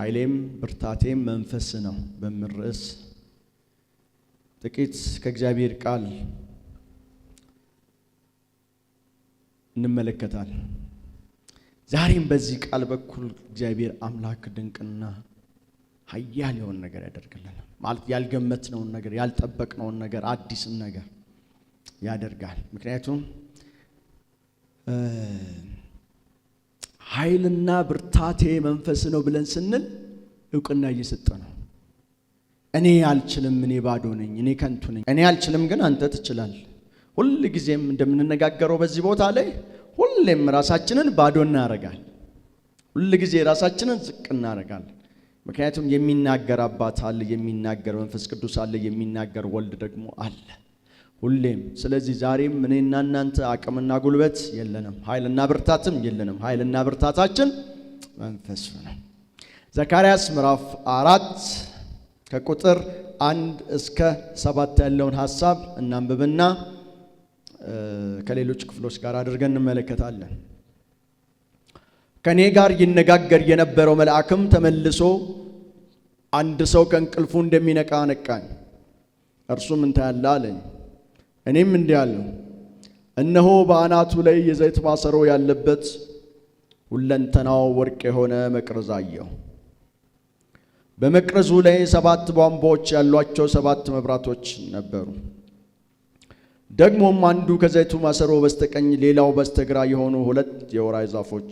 ኃይሌም ብርታቴም መንፈስ ነው በሚል ርዕስ ጥቂት ከእግዚአብሔር ቃል እንመለከታለን። ዛሬም በዚህ ቃል በኩል እግዚአብሔር አምላክ ድንቅና ኃያል የሆነ ነገር ያደርግልናል። ማለት ያልገመትነውን ነገር፣ ያልጠበቅነውን ነገር፣ አዲስን ነገር ያደርጋል። ምክንያቱም ኃይልና ብርታቴ መንፈስ ነው ብለን ስንል ዕውቅና እየሰጠ ነው። እኔ አልችልም፣ እኔ ባዶ ነኝ፣ እኔ ከንቱ ነኝ። እኔ አልችልም ግን አንተ ትችላለህ። ሁል ጊዜም እንደምንነጋገረው በዚህ ቦታ ላይ ሁሌም ራሳችንን ባዶ እናደርጋለን። ሁል ጊዜ ራሳችንን ዝቅ እናደርጋለን። ምክንያቱም የሚናገር አባት አለ፣ የሚናገር መንፈስ ቅዱስ አለ፣ የሚናገር ወልድ ደግሞ አለ ሁሌም። ስለዚህ ዛሬም እኔና እናንተ አቅምና ጉልበት የለንም፣ ኃይልና ብርታትም የለንም። ኃይልና ብርታታችን መንፈስ ነው። ዘካርያስ ምዕራፍ 4 ከቁጥር 1 እስከ 7 ያለውን ሐሳብ እናንብብና ከሌሎች ክፍሎች ጋር አድርገን እንመለከታለን። ከኔ ጋር ይነጋገር የነበረው መልአክም ተመልሶ አንድ ሰው ከእንቅልፉ እንደሚነቃ ነቃኝ። እርሱም ምን ታያለህ አለኝ። እኔም እንዲህ አልሁ፣ እነሆ በአናቱ ላይ የዘይት ማሰሮ ያለበት ሁለንተናው ወርቅ የሆነ መቅረዝ አየሁ። በመቅረዙ ላይ 7 ቧንቧዎች ያሏቸው 7 መብራቶች ነበሩ። ደግሞም አንዱ ከዘይቱ ማሰሮ በስተቀኝ ሌላው በስተግራ የሆኑ 2 የወይራ ዛፎች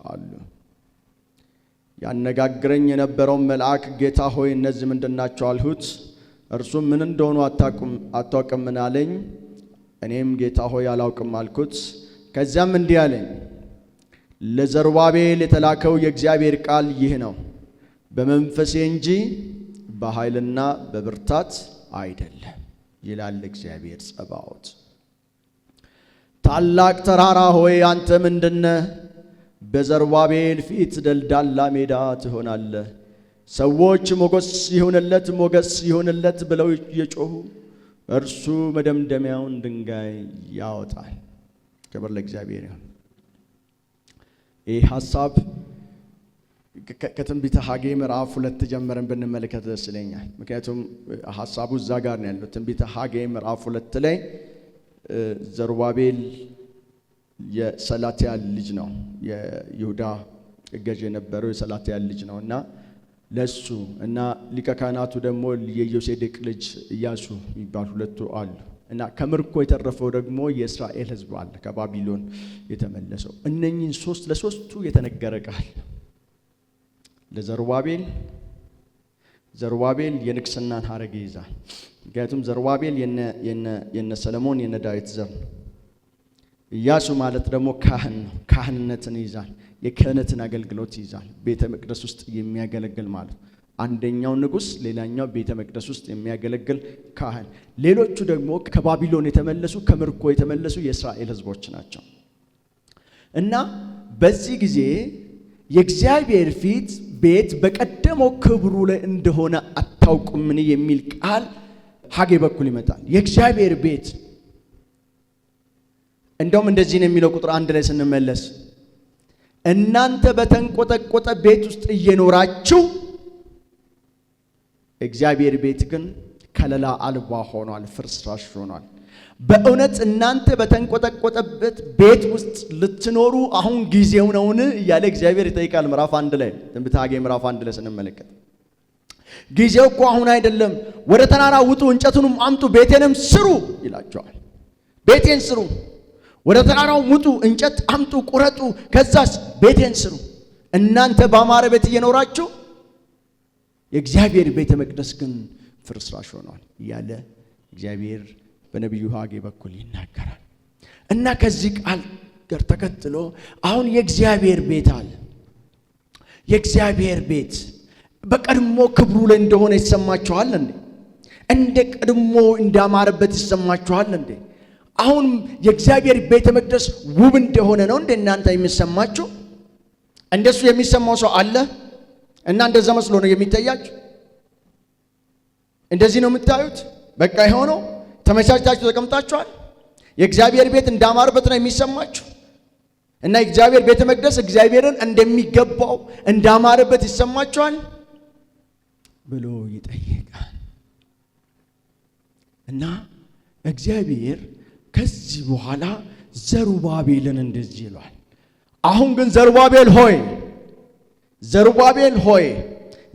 አሉ። ያነጋግረኝ የነበረውን መልአክ ጌታ ሆይ እነዚህ ምንድናቸው አልሁት። እርሱም ምን እንደሆኑ አታውቅምን አለኝ። እኔም ጌታ ሆይ አላውቅም አልኩት። ከዚያም እንዲህ አለኝ፣ ለዘሩባቤል የተላከው የእግዚአብሔር ቃል ይህ ነው፣ በመንፈሴ እንጂ በኃይልና በብርታት አይደለም ይላል እግዚአብሔር ጸባዖት። ታላቅ ተራራ ሆይ አንተ ምንድነህ? በዘሩባቤል ፊት ደልዳላ ሜዳ ትሆናለህ። ሰዎች ሞገስ ይሁንለት ብለው እየጮሁ እርሱ መደምደሚያውን ድንጋይ ያወጣል። ክብር ለእግዚአብሔር ይሁን። ይህ ሐሳብ ከትንቢተ ሐጌ ምዕራፍ 2 ጀምረን ብንመለከት ደስ ይለኛል። ምክንያቱም ሐሳቡ እዛ ጋር ነው ያለው። ትንቢተ ሐጌ ምዕራፍ 2 ላይ ዘሩባቤል የሰላትያል ልጅ ነው፣ የይሁዳ ገዥ የነበረው የሰላትያል ልጅ ነው እና ለሱ እና ሊቀ ካህናቱ ደግሞ የዮሴዴቅ ልጅ ኢያሱ የሚባሉ 2 አሉ እና ከምርኮ የተረፈው ደግሞ የእስራኤል ሕዝብ አለ ከባቢሎን የተመለሰው። እነኚህን ለሶስቱ የተነገረ ቃል ለዘሩባቤል የንግስናን ሐረግ ይይዛል። ምክንያቱም ዘሩባቤል የነ ሰለሞን የነ ዳዊት ዘር ነው። ኢያሱ ማለት ደግሞ ካህን ነው፣ ካህንነትን ይይዛል፣ የክህነትን አገልግሎት ይይዛል። ቤተ መቅደስ ውስጥ የሚያገለግል ማለት አንደኛው ንጉስ፣ ሌላኛው ቤተ መቅደስ ውስጥ የሚያገለግል ካህን። ሌሎቹ ደግሞ ከባቢሎን የተመለሱ ከምርኮ የተመለሱ የእስራኤል ሕዝቦች ናቸው እና በዚህ ጊዜ የእግዚአብሔር ፊት ቤት በቀደመው ክብሩ ላይ እንደሆነ አታውቁምን የሚል ቃል ሐጌ በኩል ይመጣል። የእግዚአብሔር ቤት እንደውም እንደዚህ ነው የሚለው ቁጥር 1 ላይ ስንመለስ፣ እናንተ በተንቆጠቆጠ ቤት ውስጥ እየኖራችሁ እግዚአብሔር ቤት ግን ከለላ አልባ ሆኗል፣ ፍርስራሽ ሆኗል። በእውነት እናንተ በተንቆጠቆጠበት ቤት ውስጥ ልትኖሩ አሁን ጊዜው ነውን እያለ እግዚአብሔር ይጠይቃል። ምዕራፍ 1 ላይ ትንቢተ ሐጌ ምዕራፍ 1 ላይ ስንመለከት ጊዜው እኮ አሁን አይደለም፣ ወደ ተራራ ውጡ፣ እንጨቱንም አምጡ፣ ቤቴንም ስሩ ይላቸዋል። ቤቴን ስሩ፣ ወደ ተራራው ውጡ፣ እንጨት አምጡ፣ ቁረጡ፣ ከዛስ ቤቴን ስሩ። እናንተ በአማረ ቤት እየኖራችሁ የእግዚአብሔር ቤተ መቅደስ ግን ፍርስራሽ ሆኗል እያለ እግዚአብሔር በነቢዩ ሐጌ በኩል ይናገራል። እና ከዚህ ቃል ጋር ተከትሎ አሁን የእግዚአብሔር ቤት አለ። የእግዚአብሔር ቤት በቀድሞ ክብሩ ላይ እንደሆነ ይሰማችኋል እንዴ? እንደ ቀድሞ እንዳማረበት ይሰማችኋል እንዴ? አሁን የእግዚአብሔር ቤተ መቅደስ ውብ እንደሆነ ነው እንደ እናንተ የሚሰማችሁ? እንደሱ የሚሰማው ሰው አለ? እና እንደዛ መስሎ ነው የሚታያችሁ? እንደዚህ ነው የምታዩት? በቃ ይሆነው ተመቻችታችሁ ተቀምጣችኋል? የእግዚአብሔር ቤት እንዳማረበት ነው የሚሰማችሁ? እና እግዚአብሔር ቤተ መቅደስ እግዚአብሔርን እንደሚገባው እንዳማረበት ይሰማቸዋል ብሎ ይጠይቃል። እና እግዚአብሔር ከዚህ በኋላ ዘሩባቤልን እንደዚህ ይሏል። አሁን ግን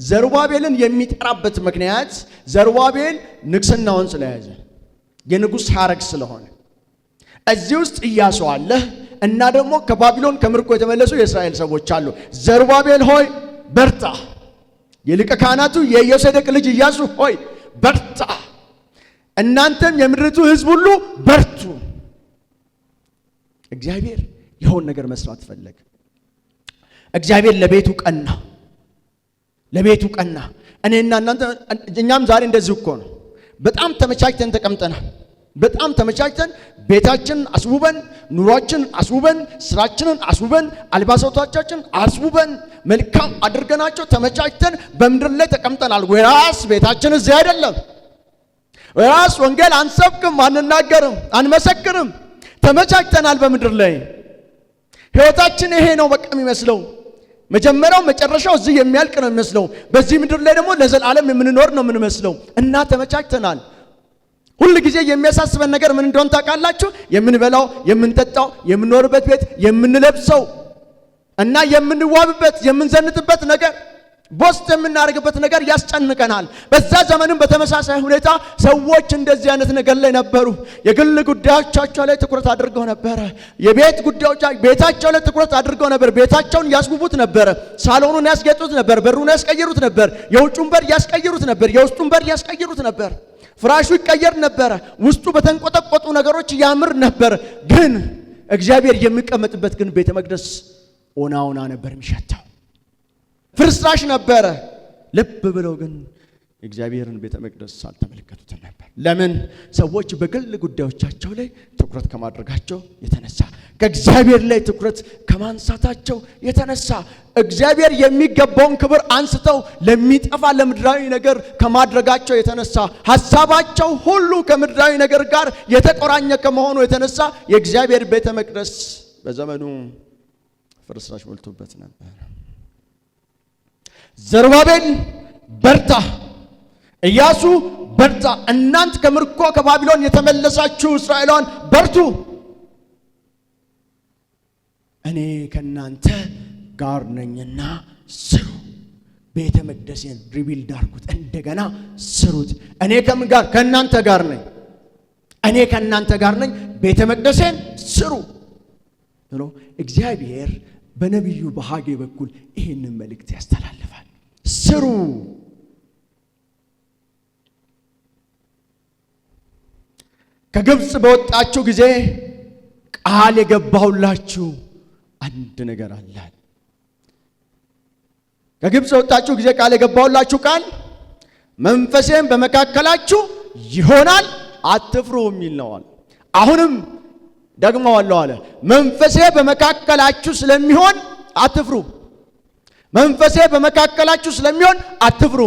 ዘሩባቤልን የሚጠራበት ምክንያት ዘሩባቤል ንግስናውን ስለያዘ የንጉሥ ሐረግ ስለሆነ እዚህ ውስጥ ኢያሱ አለ እና ደግሞ ከባቢሎን ከምርኮ የተመለሱ የእስራኤል ሰዎች አሉ። ዘሩባቤል ሆይ በርታ፣ የሊቀ ካህናቱ የዮሴዴቅ ልጅ ኢያሱ ሆይ በርታ፣ እናንተም የምድሪቱ ሕዝብ ሁሉ በርቱ። እግዚአብሔር የሆነ ነገር መስራት ፈለገ። እግዚአብሔር ለቤቱ ቀና። እኔና እናንተ እኛም ዛሬ እንደዚህ እኮ ነው። በጣም ተመቻችተን ተቀምጠናል። በጣም ተመቻችተን ቤታችንን አስውበን፣ ኑሯችንን አስውበን፣ ስራችንን አስውበን፣ አልባሳቶቻችንን አስውበን መልካም አድርገናቸው ተመቻችተን በምድር ላይ ተቀምጠናል። ወራስ ቤታችን እዚህ አይደለም። ወራስ ወንጌል አንሰብክም፣ አንናገርም፣ አንመሰክርም። ተመቻችተናል በምድር ላይ። ህይወታችን ይሄ ነው በቃ የሚመስለው። መጀመሪያው መጨረሻው እዚህ የሚያልቅ ነው የሚመስለው። በዚህ ምድር ላይ ደግሞ ለዘላለም የምንኖር ነው የምንመስለው እና ተመቻችተናል። ሁሉ ጊዜ የሚያሳስበን ነገር ምን እንደሆነ ታውቃላችሁ? የምንበላው፣ የምንጠጣው፣ የምንኖርበት ቤት፣ የምንለብሰው እና የምንዋብበት፣ የምንዘንጥበት ነገር፣ ቦስት የምናደርግበት ነገር ያስጨንቀናል። በዛ ዘመንም በተመሳሳይ ሁኔታ ሰዎች እንደዚህ አይነት ነገር ላይ ነበሩ። የግል ጉዳዮቻቸው ላይ ትኩረት አድርገው ነበረ። የቤት ጉዳዮች ቤታቸው ላይ ትኩረት አድርገው ነበር። ቤታቸውን ያስውቡት ነበር። ሳሎኑን ያስጌጡት ነበር። በሩን ያስቀይሩት ነበር። የውጩን በር ያስቀይሩት ነበር። የውስጡን በር ያስቀይሩት ነበር። ፍራሹ ይቀየር ነበር። ውስጡ በተንቆጠቆጡ ነገሮች ያምር ነበር። ግን እግዚአብሔር የሚቀመጥበት ግን ቤተ መቅደስ ኦና ነበር የሚሸተው። ፍርስራሽ ነበረ። ልብ ብለው ግን እግዚአብሔርን ቤተ መቅደስ አልተመለከቱትም ነበር። ለምን? ሰዎች በግል ጉዳዮቻቸው ላይ ትኩረት ከማድረጋቸው የተነሳ፣ ከእግዚአብሔር ላይ ትኩረት ከማንሳታቸው የተነሳ፣ እግዚአብሔር የሚገባውን ክብር አንስተው ለሚጠፋ ለምድራዊ ነገር ከማድረጋቸው የተነሳ፣ ሐሳባቸው ሁሉ ከምድራዊ ነገር ጋር የተቆራኘ ከመሆኑ የተነሳ የእግዚአብሔር ቤተ መቅደስ በዘመኑ ፍርስራሽ ሞልቶበት ነበር። ዘሩባቤል በርታ፣ ኢያሱ በርታ፣ እናንተ ከምርኮ ከባቢሎን የተመለሳችሁ እስራኤላውያን በርቱ፣ እኔ ከናንተ ጋር ነኝና ስሩ። ቤተ መቅደሴን ሪቢልድ አድርጉት፣ እንደገና ስሩት። እኔ ከምን ጋር? ከናንተ ጋር ነኝ። እኔ ከናንተ ጋር ነኝ፣ ቤተ መቅደሴን ስሩ ብሎ እግዚአብሔር በነቢዩ በሐጌ በኩል ይህንን መልእክት ያስተላልፋል። ስሩ። ከግብፅ በወጣችሁ ጊዜ ቃል የገባሁላችሁ አንድ ነገር አለ። ከግብፅ በወጣችሁ ጊዜ ቃል የገባሁላችሁ ቃል መንፈሴም በመካከላችሁ ይሆናል፣ አትፍሩ የሚል ነው። አሁንም ደግመዋለሁ አለ። መንፈሴ በመካከላችሁ ስለሚሆን አትፍሩ። መንፈሴ በመካከላችሁ ስለሚሆን አትፍሩ።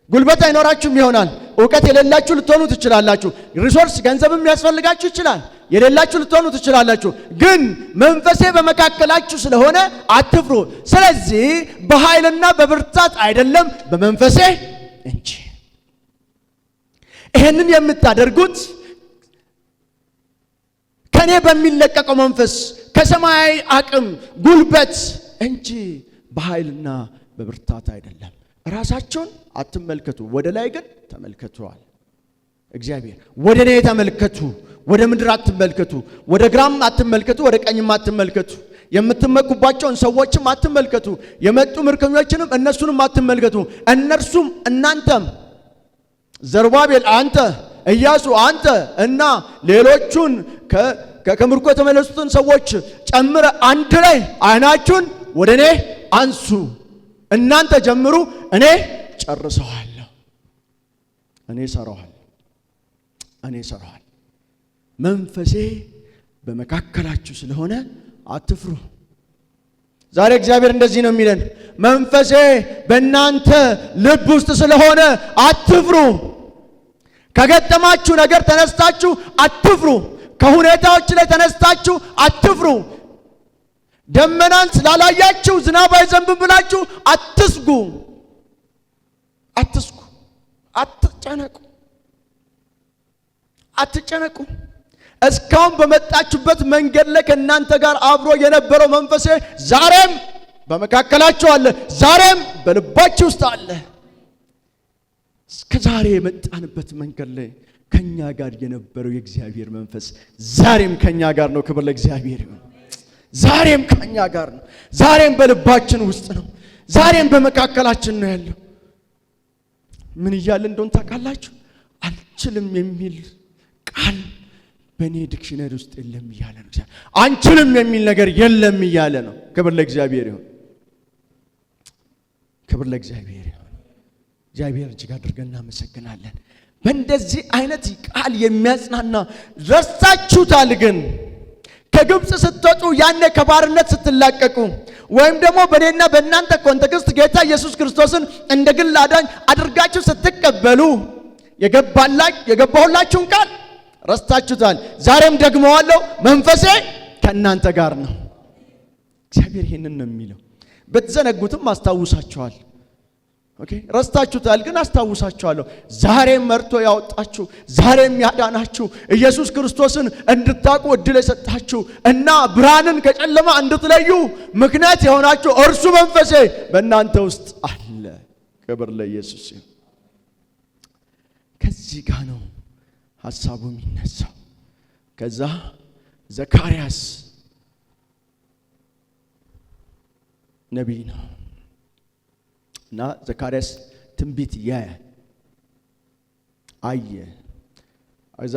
ጉልበት አይኖራችሁም ይሆናል። ዕውቀት የሌላችሁ ልትሆኑ ትችላላችሁ። ሪሶርስ ገንዘብም ያስፈልጋችሁ ይችላል። የሌላችሁ ልትሆኑ ትችላላችሁ። ግን መንፈሴ በመካከላችሁ ስለሆነ አትፍሩ። ስለዚህ በኃይልና በብርታት አይደለም፣ በመንፈሴ እንጂ። ይሄንን የምታደርጉት ከኔ በሚለቀቀው መንፈስ ከሰማያዊ አቅም ጉልበት እንጂ በኃይልና በብርታት አይደለም። ራሳችሁን አትመልከቱ፣ ወደ ላይ ግን ተመልከቱዋል። እግዚአብሔር ወደ እኔ ተመልከቱ፣ ወደ ምድር አትመልከቱ፣ ወደ ግራም አትመልከቱ፣ ወደ ቀኝም አትመልከቱ። የምትመኩባቸውን ሰዎችም አትመልከቱ፣ የመጡ ምርኮኞችንም እነሱንም አትመልከቱ። እነርሱም እናንተም ዘሩባቤል አንተ፣ ኢያሱ አንተ እና ሌሎቹን ከምርኮ የተመለሱትን ሰዎች ጨምረ አንድ ላይ አይናችሁን ወደ እኔ አንሱ። እናንተ ጀምሩ፣ እኔ ጨርሰዋለሁ። እኔ ሰራዋለሁ። መንፈሴ በመካከላችሁ ስለሆነ አትፍሩ። ዛሬ እግዚአብሔር እንደዚህ ነው የሚለን፣ መንፈሴ በእናንተ ልብ ውስጥ ስለሆነ አትፍሩ። ከገጠማችሁ ነገር ተነስታችሁ አትፍሩ። ከሁኔታዎች ላይ ተነስታችሁ አትፍሩ። ደመናን ስላላያችሁ ዝናብ አይዘንብም ብላችሁ አትስጉ፣ አትጨነቁ። እስካሁን በመጣችሁበት መንገድ ላይ ከእናንተ ጋር አብሮ የነበረው መንፈሴ ዛሬም በመካከላችሁ አለ፣ ዛሬም በልባችሁ ውስጥ አለ። እስከ ዛሬ የመጣንበት መንገድ ላይ ከኛ ጋር የነበረው የእግዚአብሔር መንፈስ ዛሬም ከኛ ጋር ነው። ክብር ለእግዚአብሔር ይሁን። ዛሬም ከኛ ጋር ነው። ዛሬም በልባችን ውስጥ ነው። ዛሬም በመካከላችን ነው ያለው። ምን እያለ እንደሆነ ታውቃላችሁ? አልችልም የሚል ቃል በእኔ ዲክሽነሪ ውስጥ የለም እያለ ነው። አንችልም የሚል ነገር የለም እያለ ነው። ክብር ለእግዚአብሔር ይሁን። ክብር ለእግዚአብሔር ይሁን። እግዚአብሔር እጅግ አድርገን እናመሰግናለን። በእንደዚህ አይነት ቃል የሚያጽናና ረሳችሁታል። ግን ከግብፅ ስትወጡ ያኔ ከባርነት ስትላቀቁ ወይም ደግሞ በእኔና በእናንተ ኮንቴክስት ጌታ ኢየሱስ ክርስቶስን እንደ ግል አዳኝ አድርጋችሁ ስትቀበሉ የገባሁላችሁን ቃል ረስታችሁታል። ዛሬም ደግመዋለሁ፣ መንፈሴ ከእናንተ ጋር ነው። እግዚአብሔር ይሄንን ነው የሚለው። በተዘነጉትም አስታውሳችኋል። ኦኬ፣ ረስታችሁታል፣ ግን አስታውሳችኋለሁ። ዛሬም መርቶ ያወጣችሁ፣ ዛሬም ያዳናችሁ፣ ኢየሱስ ክርስቶስን እንድታውቁ እድል የሰጣችሁ እና ብርሃንን ከጨለማ እንድትለዩ ምክንያት የሆናችሁ እርሱ መንፈሴ በእናንተ ውስጥ አለ። ክብር ለኢየሱስ ይሁን። ከዚህ ጋር ነው ሐሳቡ የሚነሳው። ከዛ ዘካርያስ ነቢይ ነው እና ዘካርያስ ትንቢት አየ። እዛ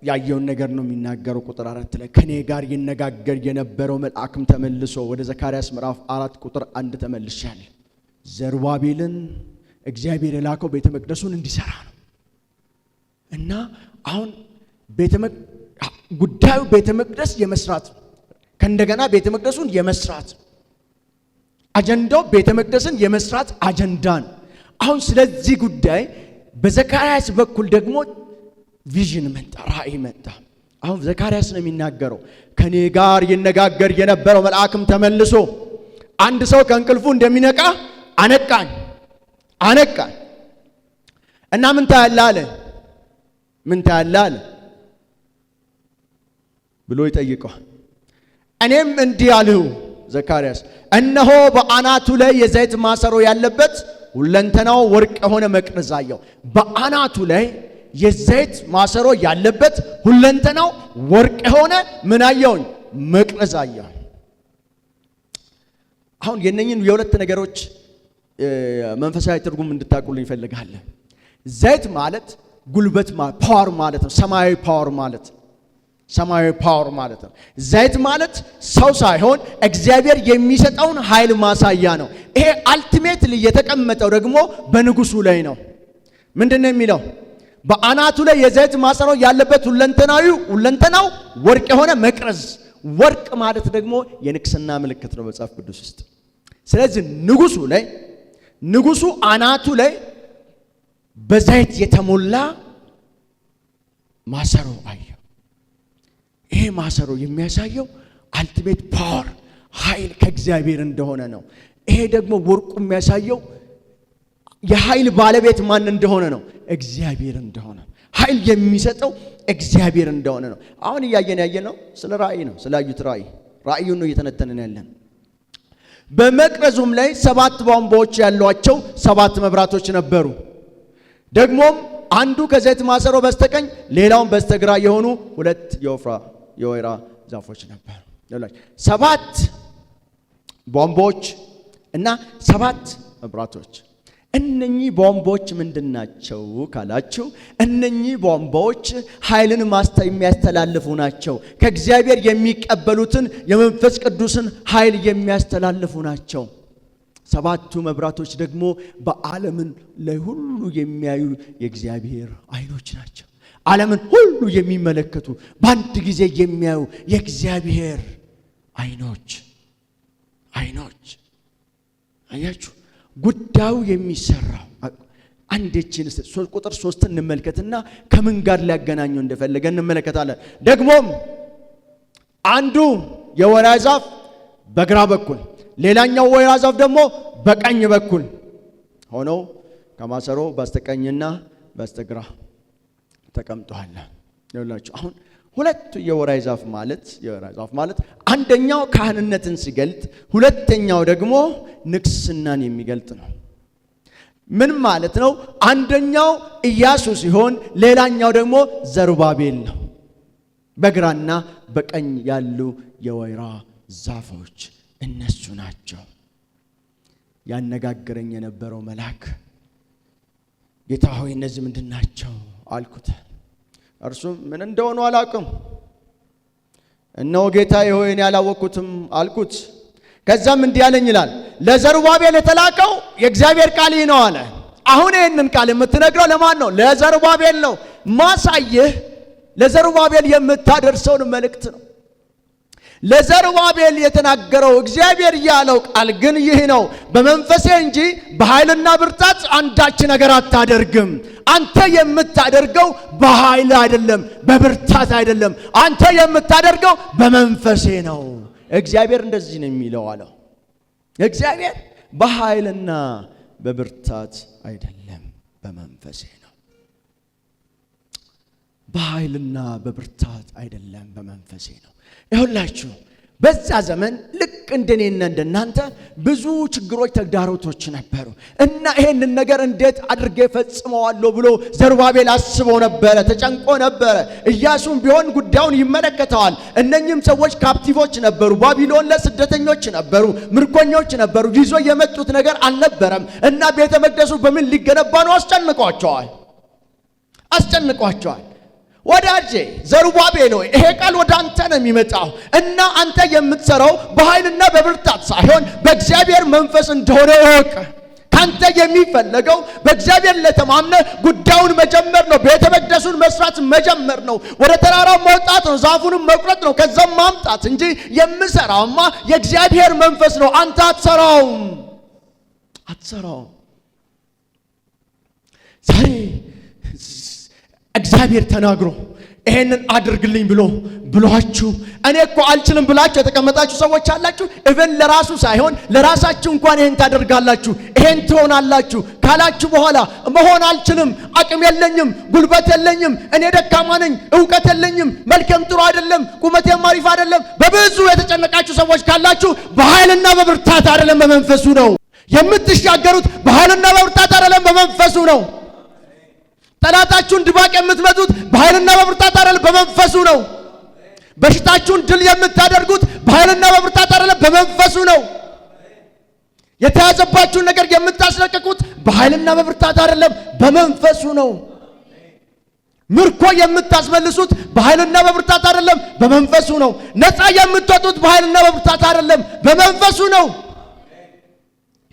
ያየውን ነገር ነው የሚናገረው። ቁጥር 4 ላይ ከኔ ጋር ይነጋገር የነበረው መልአክም ተመልሶ ወደ ዘካርያስ ምዕራፍ 4 ቁጥር 1 ተመልሻለሁ። ዘሩባቤልን እግዚአብሔር የላከው ቤተ መቅደሱን እንዲሰራ ነው እና አሁን ጉዳዩ ቤተ መቅደስ የመስራት ከእንደገና ቤተ መቅደሱን የመስራት አጀንዳው ቤተ መቅደስን የመስራት አጀንዳን። አሁን ስለዚህ ጉዳይ በዘካርያስ በኩል ደግሞ ቪዥን መጣ፣ ራእይ መጣ። አሁን ዘካርያስ ነው የሚናገረው። ከኔ ጋር ይነጋገር የነበረው መልአክም ተመልሶ አንድ ሰው ከእንቅልፉ እንደሚነቃ አነቃኝ እና ምን ታያለህ አለ። ምን ታያለህ አለ ብሎ ይጠይቀዋል። እኔም እንዲህ አልሁ ዘካርያስ፣ እነሆ በአናቱ ላይ የዘይት ማሰሮ ያለበት ሁለንተናው ወርቅ የሆነ መቅረዝ አየሁ። በአናቱ ላይ የዘይት ማሰሮ ያለበት ሁለንተናው ወርቅ የሆነ ምን አየሁኝ? መቅረዝ አየሁ። አሁን የነኝን የሁለት ነገሮች መንፈሳዊ ትርጉም እንድታውቁልኝ እፈልጋለሁ። ዘይት ማለት ጉልበት ማለት ፓወር ማለት ነው። ሰማያዊ ፓወር ማለት ነው። ዘይት ማለት ሰው ሳይሆን እግዚአብሔር የሚሰጠውን ኃይል ማሳያ ነው። ይሄ አልቲሜትሊ የተቀመጠው ደግሞ በንጉሱ ላይ ነው። ምንድነው የሚለው? በአናቱ ላይ የዘይት ማሰሮ ያለበት ሁለንተናው ወርቅ የሆነ መቅረዝ። ወርቅ ማለት ደግሞ የንግስና ምልክት ነው መጽሐፍ ቅዱስ ውስጥ። ስለዚህ ንጉሱ አናቱ ላይ በዘይት የተሞላ ማሰሮ አየ። ይሄ ማሰሮ የሚያሳየው አልቲሜት ፓወር ኃይል ከእግዚአብሔር እንደሆነ ነው። ይሄ ደግሞ ወርቁ የሚያሳየው የኃይል ባለቤት ማን እንደሆነ ነው? እግዚአብሔር እንደሆነ። ኃይል የሚሰጠው እግዚአብሔር እንደሆነ ነው። አሁን እያየን ያየነው ስለ ራእይ ነው። ስላዩት ራእዩን ነው እየተነተንን ያለን። በመቅረዙም ላይ 7 ቧንቧዎች ያሏቸው 7 መብራቶች ነበሩ። ደግሞም አንዱ ከዘይት ማሰሮ በስተቀኝ ሌላውን በስተግራ የሆኑ 2 የወይራ ዛፎች ነበሩ። 7 ቧንቧዎች እና 7 መብራቶች። እነኚህ ቧንቧዎች ምንድናቸው ካላችሁ፣ እነኚህ ቧንቧዎች ኃይልን የሚያስተላልፉ ናቸው። ከእግዚአብሔር የሚቀበሉትን የመንፈስ ቅዱስን ኃይል የሚያስተላልፉ ናቸው። 7ቱ መብራቶች ደግሞ በዓለምን ላይ ሁሉ የሚያዩ የእግዚአብሔር አይኖች ናቸው። ዓለምን ሁሉ የሚመለከቱ በአንድ ጊዜ የሚያዩ የእግዚአብሔር አይኖች። አያችሁ፣ ጉዳዩ የሚሰራው አንዴችን ቁጥር 3 እንመልከትና ከምን ጋር ሊያገናኘው እንደፈለገ እንመለከታለን። ደግሞም አንዱ የወይራ ዛፍ በግራ በኩል ሌላኛው ወይራ ዛፍ ደግሞ በቀኝ በኩል ሆነው ከማሰሮ በስተቀኝና በስተግራ ተቀምጠዋል። ይላችሁ አሁን ሁለቱ የወይራ ዛፍ ማለት አንደኛው ካህንነትን ሲገልጥ ሁለተኛው ደግሞ ንግስናን የሚገልጥ ነው። ምን ማለት ነው? አንደኛው ኢያሱ ሲሆን ሌላኛው ደግሞ ዘሩባቤል ነው። በግራና በቀኝ ያሉ የወይራ ዛፎች እነሱ ናቸው። ያነጋገረኝ የነበረው መልአክ ጌታ ሆይ እነዚህ ምንድን ናቸው አልኩት። እርሱም ምን እንደሆኑ አላውቅም። እነሆ ጌታዬ ሆይ እኔ አላወቅኩትም አልኩት። ከዛም እንዲህ አለኝ ይላል፣ ለዘሩባቤል የተላከው የእግዚአብሔር ቃል ይህ ነው አለ። አሁን ይህንን ቃል የምትነግረው ለማን ነው? ለዘሩባቤል ነው። ማሳየህ ለዘሩባቤል የምታደርሰውን መልእክት ነው። ለዘሩባቤል የተናገረው እግዚአብሔር ያለው ቃል ግን ይህ ነው፣ በመንፈሴ እንጂ በኃይልና ብርታት አንዳች ነገር አታደርግም። አንተ የምታደርገው በኃይል አይደለም፣ በብርታት አይደለም። አንተ የምታደርገው በመንፈሴ ነው። እግዚአብሔር እንደዚህ ነው የሚለው አለው። እግዚአብሔር በኃይልና በብርታት አይደለም፣ በመንፈሴ ነው። በኃይልና በብርታት አይደለም፣ በመንፈሴ ነው። ይሁላችሁ በዛ ዘመን ልክ እንደኔና እንደናንተ ብዙ ችግሮች፣ ተግዳሮቶች ነበሩ እና ይሄንን ነገር እንዴት አድርጌ ፈጽመዋለሁ ብሎ ዘሩባቤል አስቦ ነበረ፣ ተጨንቆ ነበረ። ኢያሱም ቢሆን ጉዳዩን ይመለከተዋል። እነኚህም ሰዎች ካፕቲቮች ነበሩ፣ ባቢሎን ለስደተኞች ነበሩ፣ ምርኮኞች ነበሩ። ይዞ የመጡት ነገር አልነበረም እና ቤተ መቅደሱ በምን ሊገነባ ነው? አስጨንቋቸዋል። ወዳጄ ዘሩባቤል ሆይ ይሄ ቃል ወደ አንተ ነው የሚመጣው እና አንተ የምትሰራው በኃይልና በብርታት ሳይሆን በእግዚአብሔር መንፈስ እንደሆነ እወቅ። ካንተ የሚፈለገው በእግዚአብሔር ለተማምነ ጉዳዩን መጀመር ነው። ቤተ መቅደሱን መስራት መጀመር ነው። ወደ ተራራው መውጣት ነው። ዛፉንም መቁረጥ ነው። ከዛም ማምጣት እንጂ የምሰራውማ የእግዚአብሔር መንፈስ ነው። አንተ አትሰራውም። ዛሬ እግዚአብሔር ተናግሮ ይሄንን አድርግልኝ ብሏችሁ እኔ እኮ አልችልም ብላችሁ የተቀመጣችሁ ሰዎች አላችሁ። ኢቭን ለራሱ ሳይሆን ለራሳችሁ እንኳን ይሄን ታደርጋላችሁ፣ ይሄን ትሆናላችሁ ካላችሁ በኋላ መሆን አልችልም፣ አቅም የለኝም፣ ጉልበት የለኝም፣ እኔ ደካማ ነኝ፣ ዕውቀት የለኝም፣ መልከም ጥሩ አይደለም፣ ቁመቴም አሪፍ አይደለም፣ በብዙ የተጨነቃችሁ ሰዎች ካላችሁ በኃይልና በብርታት አይደለም በመንፈሱ ነው የምትሻገሩት። በኃይልና በብርታት አይደለም በመንፈሱ ነው። ጠላታችሁን ድባቅ የምትመቱት በኃይልና በብርታት አይደለም በመንፈሱ ነው። በሽታችሁን ድል የምታደርጉት በኃይልና በብርታት አይደለም በመንፈሱ ነው። የተያዘባችሁን ነገር የምታስለቅቁት በኃይልና በብርታት አይደለም በመንፈሱ ነው። ምርኮ የምታስመልሱት በኃይልና በብርታት አይደለም በመንፈሱ ነው። ነፃ የምትወጡት በኃይልና በብርታት አይደለም በመንፈሱ ነው።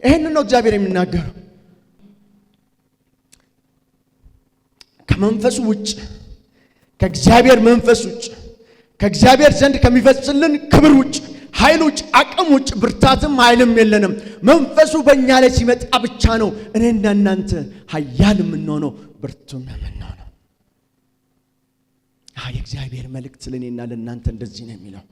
ይሄንን ነው እግዚአብሔር የሚናገረው። ከመንፈሱ ውጭ፣ ከእግዚአብሔር መንፈስ ውጭ፣ ከእግዚአብሔር ዘንድ ከሚፈስልን ክብር ውጭ፣ ኃይል ውጭ፣ አቅም ውጭ ብርታትም ኃይልም የለንም። መንፈሱ በእኛ ላይ ሲመጣ ብቻ ነው እኔና እናንተ ኃያል የምንሆነው፣ ብርቱም የምንሆነው። የእግዚአብሔር መልእክት ለእኔና ለእናንተ እንደዚህ ነው የሚለው፣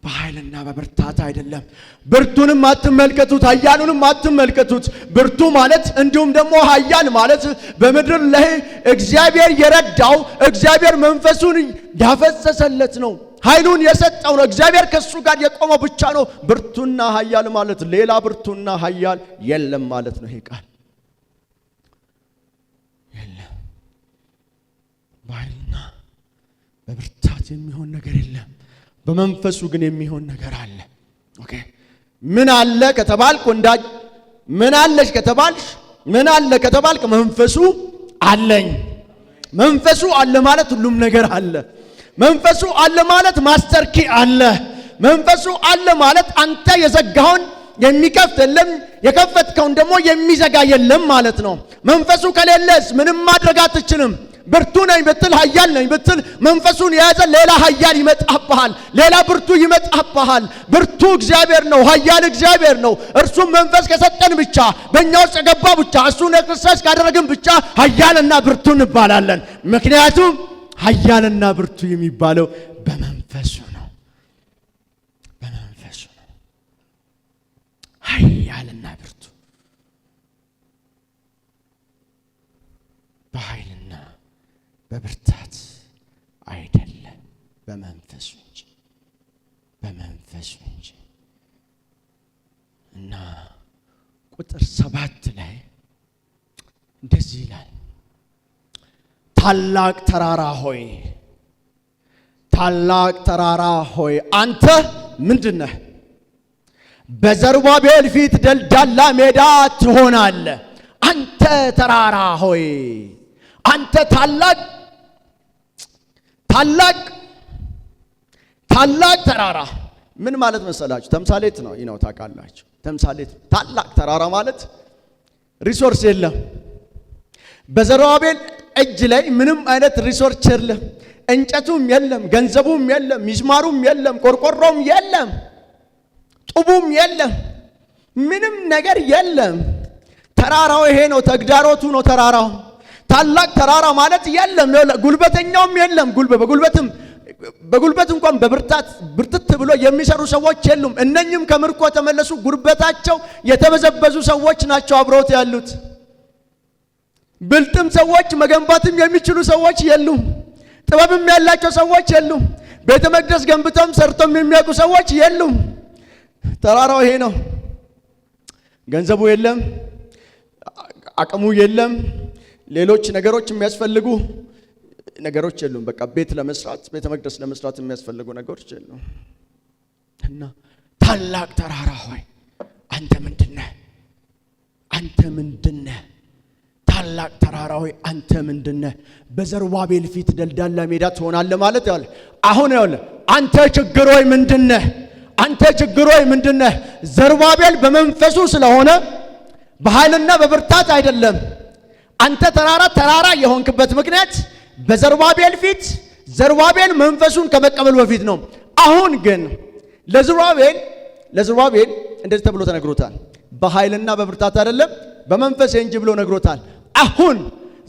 በኃይልና በብርታት አይደለም። ብርቱንም አትመልከቱት፣ ኃያሉንም አትመልከቱት። ብርቱ ማለት እንዲሁም ደግሞ ኃያል ማለት በምድር ላይ እግዚአብሔር የረዳው እግዚአብሔር መንፈሱን ያፈሰሰለት ነው፣ ኃይሉን የሰጠው ነው። እግዚአብሔር ከሱ ጋር የቆመው ብቻ ነው ብርቱና ኃያል ማለት። ሌላ ብርቱና ኃያል የለም ማለት ነው። ይሄ ቃል የለም። በኃይልና በብርታት የሚሆን ነገር የለም። በመንፈሱ ግን የሚሆን ነገር አለ። ኦኬ ምን አለ ከተባልክ ወንዳጅ፣ ምን አለሽ ከተባልሽ፣ ምን አለ ከተባልክ መንፈሱ አለኝ። መንፈሱ አለ ማለት ሁሉም ነገር አለ። መንፈሱ አለ ማለት ማስተር ኪ አለ። መንፈሱ አለ ማለት አንተ የዘጋውን የሚከፍት የለም፣ የከፈትከውን ደግሞ የሚዘጋ የለም ማለት ነው። መንፈሱ ከሌለስ ምንም ማድረግ አትችልም። ብርቱ ነኝ ብትል፣ ኃያል ነኝ ብትል መንፈሱን የያዘ ሌላ ኃያል ይመጣብሃል፣ ሌላ ብርቱ ይመጣብሃል። ብርቱ እግዚአብሔር ነው፣ ኃያል እግዚአብሔር ነው። እርሱም መንፈስ ከሰጠን ብቻ፣ በእኛ ውስጥ የገባ ብቻ፣ እሱን ኤክሰርሳይዝ ካደረግን ብቻ ኃያልና ብርቱ እንባላለን። ምክንያቱም ኃያልና ብርቱ የሚባለው በመንፈሱ ነው። ኃያልና ብርቱ በኃይልና በብርታት አይደለም በመንፈሱ እንጂ እና ቁጥር 7 ላይ እንደዚህ ይላል ታላቅ ተራራ ሆይ አንተ ምንድነህ? በዘሩባቤል ፊት ደልዳላ ሜዳ ትሆናለህ። አንተ ተራራ ሆይ አንተ ታላቅ ተራራ ምን ማለት መሰላችሁ? ተምሳሌት ነው ይነው ታውቃላችሁ። ተምሳሌት ታላቅ ተራራ ማለት ሪሶርስ የለም። በዘሩባቤል እጅ ላይ ምንም አይነት ሪሶርስ የለም። እንጨቱም የለም፣ ገንዘቡም የለም፣ ሚስማሩም የለም፣ ቆርቆሮም የለም፣ ጡቡም የለም፣ ምንም ነገር የለም። ተራራው ይሄ ነው፣ ተግዳሮቱ ነው ተራራው። ታላቅ ተራራ ማለት የለም፣ ጉልበተኛውም የለም። በጉልበት እንኳን ብርትት ብሎ የሚሰሩ ሰዎች የሉም። እነኝም ከምርኮ ተመለሱ፣ ጉልበታቸው የተበዘበዙ ሰዎች ናቸው አብረውት ያሉት። ብልጥም ሰዎች መገንባትም የሚችሉ ሰዎች የሉም። ጥበብም ያላቸው ሰዎች የሉም። ቤተ መቅደስ ገንብተውም ሰርተውም የሚያውቁ ሰዎች የሉም። ተራራው ይሄ ነው። ገንዘቡ የለም፣ አቅሙ የለም፣ ሌሎች ነገሮች የሚያስፈልጉ ነገሮች የሉም። በቃ ቤት ለመስራት ቤተ መቅደስ ለመስራት የሚያስፈልጉ ነገሮች የሉም። እና ታላቅ ተራራ ሆይ አንተ ምንድነህ? ታላቅ ተራራ ሆይ አንተ ምንድነህ? በዘሩባቤል ፊት ደልዳላ ሜዳ ትሆናለህ ማለት ያለ አሁን ያለ አንተ ችግር ሆይ ምንድነህ? ዘሩባቤል በመንፈሱ ስለሆነ በኃይልና በብርታት አይደለም። አንተ ተራራ የሆንክበት ምክንያት በዘሩባቤል ፊት ዘሩባቤል መንፈሱን ከመቀበል በፊት ነው። አሁን ግን ለዘሩባቤል እንደዚህ ተብሎ ተነግሮታል። በኃይልና በብርታት አይደለም በመንፈስ እንጂ ብሎ ነግሮታል። አሁን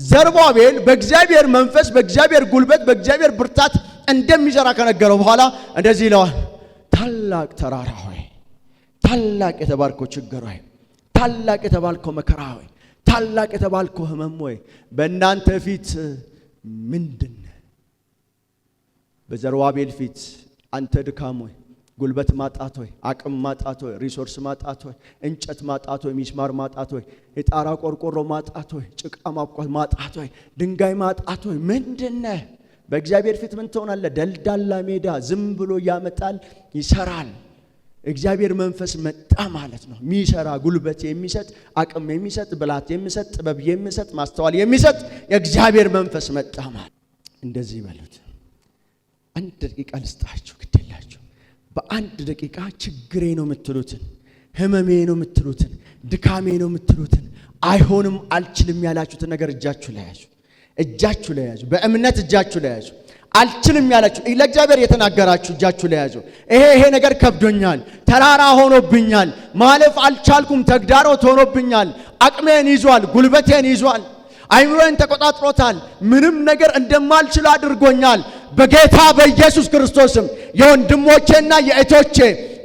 ዘሩባቤል በእግዚአብሔር መንፈስ፣ በእግዚአብሔር ጉልበት፣ በእግዚአብሔር ብርታት እንደሚሰራ ከነገረው በኋላ እንደዚህ ይለዋል። ታላቅ ተራራ ሆይ፣ ታላቅ የተባልከው ችግር ሆይ፣ ታላቅ የተባልከው መከራ ሆይ፣ ታላቅ የተባልከው ህመም ሆይ በእናንተ ፊት ምንድነው? በዘሩባቤል ፊት አንተ ድካም ሆይ፣ ጉልበት ማጣት ሆይ፣ አቅም ማጣት ሆይ፣ ሪሶርስ ማጣት ሆይ፣ እንጨት ማጣት ሆይ፣ ሚስማር ማጣት ሆይ፣ የጣራ ቆርቆሮ ማጣት ሆይ፣ ጭቃ ማብኳት ማጣት ሆይ፣ ድንጋይ ማጣት ሆይ ምንድነው? በእግዚአብሔር ፊት ምን ትሆናለህ? ደልዳላ ሜዳ። ዝም ብሎ ያመጣል፣ ይሰራል። እግዚአብሔር መንፈስ መጣ ማለት ነው። የሚሰራ ጉልበት የሚሰጥ አቅም የሚሰጥ ብላት የሚሰጥ ጥበብ የሚሰጥ ማስተዋል የሚሰጥ የእግዚአብሔር መንፈስ መጣ ማለት። እንደዚህ በሉት። አንድ ደቂቃ ልስጣችሁ፣ ግዴላችሁ። በአንድ ደቂቃ ችግሬ ነው የምትሉትን፣ ህመሜ ነው የምትሉትን፣ ድካሜ ነው የምትሉትን፣ አይሆንም አልችልም ያላችሁትን ነገር እጃችሁ ላይ ያዙ። በእምነት እጃችሁ ላይ ያዙ። አልችልም ያላችሁ ለእግዚአብሔር የተናገራችሁ እጃችሁ ላይ ያዙ። ይሄ ነገር ከብዶኛል፣ ተራራ ሆኖብኛል፣ ማለፍ አልቻልኩም፣ ተግዳሮት ሆኖብኛል፣ አቅሜን ይዟል፣ ጉልበቴን ይዟል፣ አይምሮን ተቆጣጥሮታል፣ ምንም ነገር እንደማልችል አድርጎኛል። በጌታ በኢየሱስ ክርስቶስም የወንድሞቼና የእህቶቼ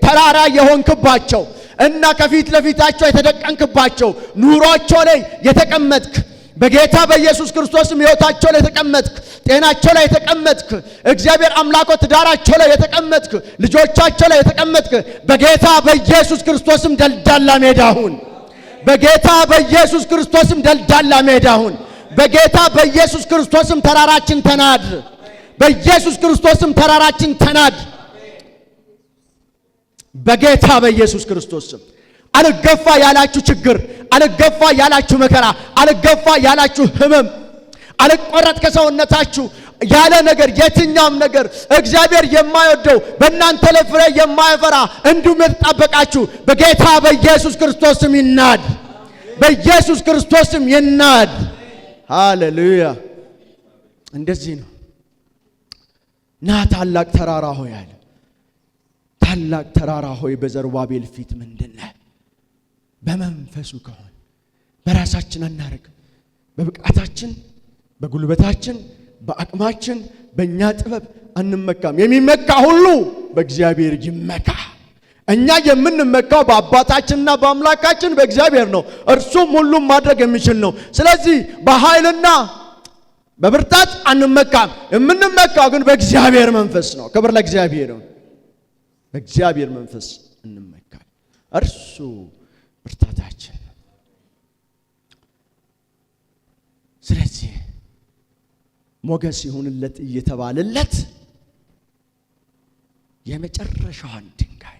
ተራራ የሆንክባቸው እና ከፊት ለፊታቸው የተደቀንክባቸው ኑሯቸው ላይ የተቀመጥክ በጌታ በኢየሱስ ክርስቶስም ሕይወታቸው ላይ የተቀመጥክ፣ ጤናቸው ላይ የተቀመጥክ፣ እግዚአብሔር አምላኮ ትዳራቸው ላይ የተቀመጥክ፣ ልጆቻቸው ላይ የተቀመጥክ በጌታ በኢየሱስ ክርስቶስም ደልዳላ ሜዳ ሁን። በጌታ በኢየሱስ ክርስቶስም ደልዳላ ሜዳ ሁን። በጌታ በኢየሱስ ክርስቶስም ተራራችን ተናድ። በኢየሱስ ክርስቶስም ተራራችን ተናድ። በጌታ በኢየሱስ ክርስቶስም አልገፋ ያላችሁ ችግር፣ አልገፋ ያላችሁ መከራ፣ አልገፋ ያላችሁ ህመም፣ አልቆረጥ ከሰውነታችሁ ያለ ነገር የትኛውም ነገር እግዚአብሔር የማይወደው በእናንተ ላይ ፍሬ የማይፈራ እንዲሁም የተጣበቃችሁ በጌታ በኢየሱስ ክርስቶስም ይናድ። በኢየሱስ ክርስቶስም ይናድ። ሃሌሉያ። እንደዚህ ነው። ና ታላቅ ተራራ ሆይ አለ። ታላቅ ተራራ ሆይ በዘሩባቤል ፊት ምንድነህ? በመንፈሱ ከሆነ በራሳችን አናረግ፣ በብቃታችን፣ በጉልበታችን፣ በአቅማችን፣ በእኛ ጥበብ አንመካም። የሚመካ ሁሉ በእግዚአብሔር ይመካ። እኛ የምንመካው በአባታችንና በአምላካችን በእግዚአብሔር ነው። እርሱም ሁሉም ማድረግ የሚችል ነው። ስለዚህ በኃይልና በብርታት አንመካም። የምንመካው ግን በእግዚአብሔር መንፈስ ነው። ክብር ለእግዚአብሔር ነው። በእግዚአብሔር መንፈስ እንመካለን። እርሱ ብርታታችን ነው። ስለዚህ ሞገስ ይሁንለት እየተባለለት የመጨረሻውን ድንጋይ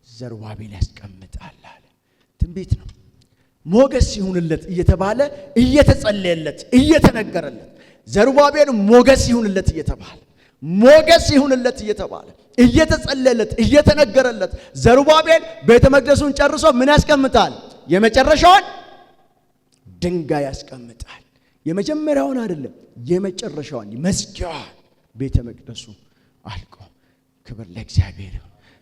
ዘሩባቤል ያስቀምጣል አለ። ትንቢት ነው። ሞገስ ይሁንለት እየተባለ እየተጸለየለት እየተነገረለት ዘሩባቤል ሞገስ ይሁንለት እየተባለ ሞገስ ይሁንለት እየተባለ እየተጸለየለት እየተነገረለት ዘሩባቤል ቤተ መቅደሱን ጨርሶ ምን ያስቀምጣል? የመጨረሻውን ድንጋይ ያስቀምጣል። የመጀመሪያውን አይደለም፣ የመጨረሻውን መዝጊያውን ቤተ መቅደሱ አልቆ ክብር ለእግዚአብሔር።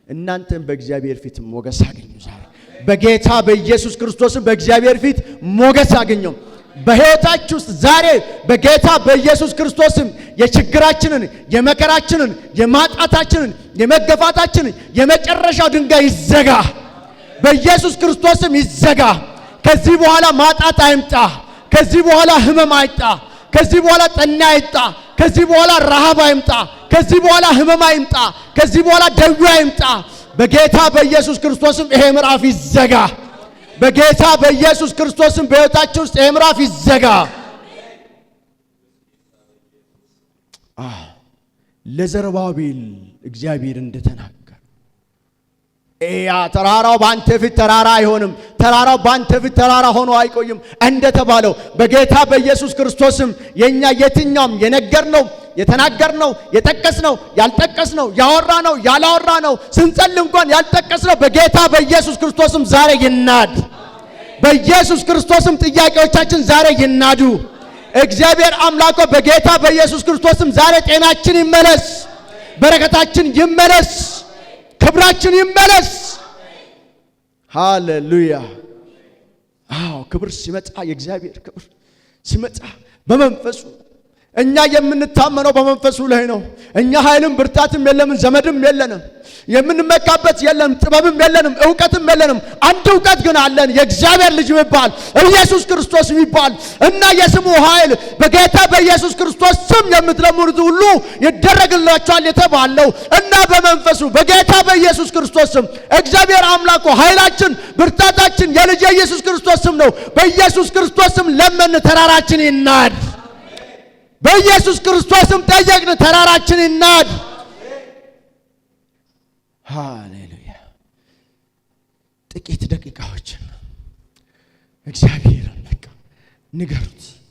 እናንተም በእግዚአብሔር ፊት ሞገስ አገኙ። ዛሬ በጌታ በኢየሱስ ክርስቶስ በእግዚአብሔር ፊት ሞገስ አገኙ። በሕይወታችሁ ውስጥ ዛሬ በጌታ በኢየሱስ ክርስቶስም የችግራችንን፣ የመከራችንን፣ የማጣታችንን፣ የመገፋታችንን የመጨረሻው ድንጋይ ይዘጋ። በኢየሱስ ክርስቶስም ይዘጋ። ከዚህ በኋላ ማጣት አይምጣ። ከዚህ በኋላ ህመም አይምጣ። ከዚህ በኋላ ጠና አይምጣ። ከዚህ በኋላ ረሃብ አይምጣ። ከዚህ በኋላ ህመም አይምጣ። ከዚህ በኋላ ደዌ አይምጣ። በጌታ በኢየሱስ ክርስቶስም ይሄ ምዕራፍ ይዘጋ። በጌታ በኢየሱስ ክርስቶስም በሕይወታችሁ ውስጥ ይሄ ምዕራፍ ይዘጋ። ለዘሩባቤል እግዚአብሔር እንደተናገረ ተራራው ባንተ ፊት ተራራ አይሆንም፣ ተራራው ባንተ ፊት ተራራ ሆኖ አይቆይም እንደተባለው በጌታ በኢየሱስ ክርስቶስም የኛ የትኛውም የነገርነው የተናገርነው የጠቀስነው ያልጠቀስነው ያወራነው ያላወራነው ስንጸልይ እንኳን ያልጠቀስነው በጌታ በኢየሱስ ክርስቶስም ዛሬ ይናድ። በኢየሱስ ክርስቶስም ጥያቄዎቻችን ዛሬ ይናዱ። እግዚአብሔር አምላኮ በጌታ በኢየሱስ ክርስቶስም ዛሬ ጤናችን ይመለስ፣ በረከታችን ይመለስ፣ ክብራችን ይመለስ። ሃሌሉያ። አዎ ክብር ሲመጣ የእግዚአብሔር ክብር ሲመጣ በመንፈሱ እኛ የምንታመነው በመንፈሱ ላይ ነው። እኛ ኃይልም ብርታትም የለንም፣ ዘመድም የለንም፣ የምንመካበት የለንም፣ ጥበብም የለንም፣ ዕውቀትም የለንም። አንድ ዕውቀት ግን አለን፣ የእግዚአብሔር ልጅ የሚባል ኢየሱስ ክርስቶስ የሚባል እና የስሙ ኃይል በጌታ በኢየሱስ ክርስቶስ ስም የምትለምኑት ሁሉ ይደረግላችኋል የተባለው እና በመንፈሱ በጌታ በኢየሱስ ክርስቶስ ስም እግዚአብሔር አምላኩ ኃይላችን ብርታታችን የልጅ ኢየሱስ ክርስቶስ ስም ነው። በኢየሱስ ክርስቶስ ስም ለምን ተራራችን ይናድ። በኢየሱስ ክርስቶስም ጠየቅን፣ ተራራችን ይናድ። ሃሌሉያ። ጥቂት ደቂቃዎችን እግዚአብሔርን በቃ ንገሩት።